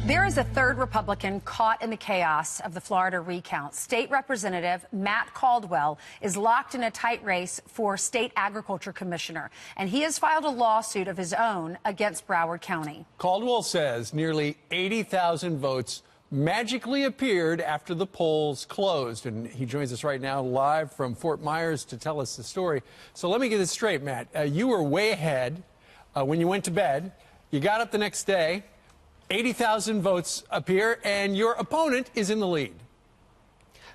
There is a third Republican caught in the chaos of the Florida recount. State Representative Matt Caldwell is locked in a tight race for state agriculture commissioner, and he has filed a lawsuit of his own against Broward County. Caldwell says nearly 80,000 votes magically appeared after the polls closed. And he joins us right now live from Fort Myers to tell us the story. So let me get this straight, Matt. You were way ahead when you went to bed. You got up the next day. 80,000 votes appear, and your opponent is in the lead.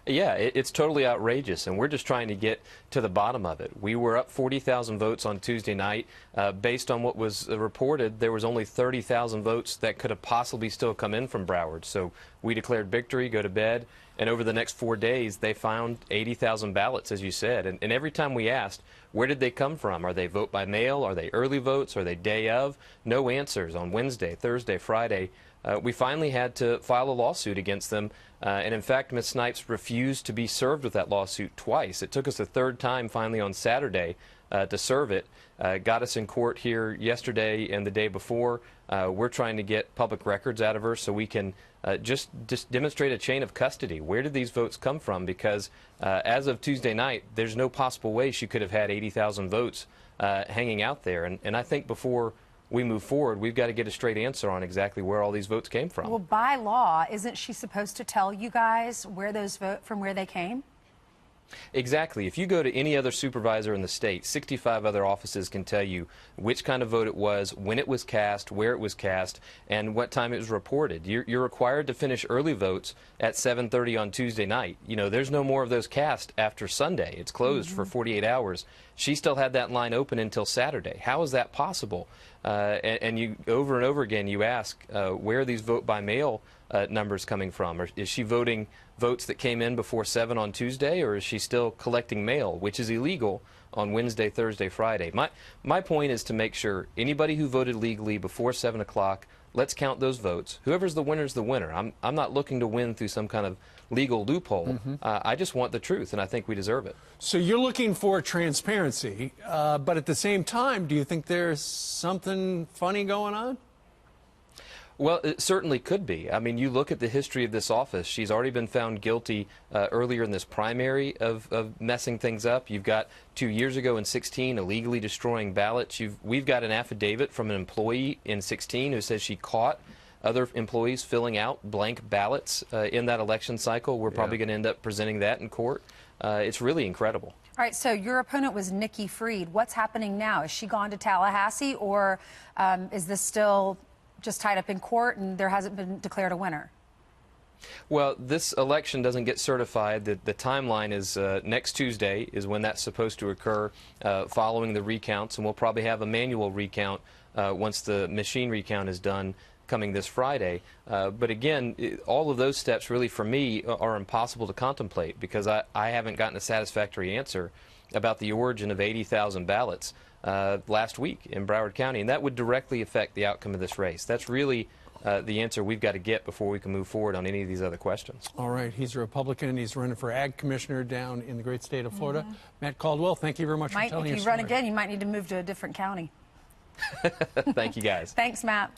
Yeah, it's totally outrageous, and we're just trying to get to the bottom of it. We were up 40,000 votes on Tuesday night. Based on what was reported, there was only 30,000 votes that could have possibly still come in from Broward. So we declared victory, go to bed, and over the next 4 days, they found 80,000 ballots, as you said. And every time we asked, where did they come from? Are they vote by mail? Are they early votes? Are they day of? No answers on Wednesday, Thursday, Friday. We finally had to file a lawsuit against them. And in fact, Ms. Snipes refused to be served with that lawsuit twice. It took us a third time finally on Saturday to serve it. Got us in court here yesterday and the day before. We're trying to get public records out of her so we can just demonstrate a chain of custody. Where did these votes come from? Because as of Tuesday night, there's no possible way she could have had 80,000 votes hanging out there. And I think before we move forward, we've got to get a straight answer on exactly where all these votes came from. Well, by law, isn't she supposed to tell you guys where those votes from where they came? Exactly. If you go to any other supervisor in the state, 65 other offices can tell you which kind of vote it was, when it was cast, where it was cast, and what time it was reported. You're required to finish early votes at 7:30 on Tuesday night. You know, there's no more of those cast after Sunday. It's closed for 48 hours. She still had that line open until Saturday. How is that possible? And you over and over again, you ask, where are these vote by mail numbers coming from? Or is she voting votes that came in before 7 on Tuesday, or is she still collecting mail, which is illegal on Wednesday, Thursday, Friday? My point is to make sure anybody who voted legally before 7 o'clock, let's count those votes. Whoever's the winner is the winner. I'm not looking to win through some kind of legal loophole. I just want the truth, and I think we deserve it. So you're looking for transparency, but at the same time, do you think there's something funny going on? Well, it certainly could be. I mean, you look at the history of this office. She's already been found guilty earlier in this primary of messing things up. You've got 2 years ago in 16 illegally destroying ballots. We've got an affidavit from an employee in 16 who says she caught other employees filling out blank ballots in that election cycle. We're probably going to end up presenting that in court. It's really incredible. All right, so your opponent was Nikki Fried. What's happening now? Is she gone to Tallahassee, or is this still just tied up in court and there hasn't been declared a winner? Well, this election doesn't get certified. The timeline is next Tuesday is when that's supposed to occur following the recounts, and we'll probably have a manual recount once the machine recount is done coming this Friday. But again, all of those steps really for me are impossible to contemplate because I haven't gotten a satisfactory answer about the origin of 80,000 ballots last week in Broward County, and that would directly affect the outcome of this race. That's really the answer we've got to get before we can move forward on any of these other questions. All right, he's a Republican, and he's running for Ag Commissioner down in the great state of Florida. Matt Caldwell, thank you very much for telling us. If you run again, you might need to move to a different county. Thank you, guys. Thanks, Matt.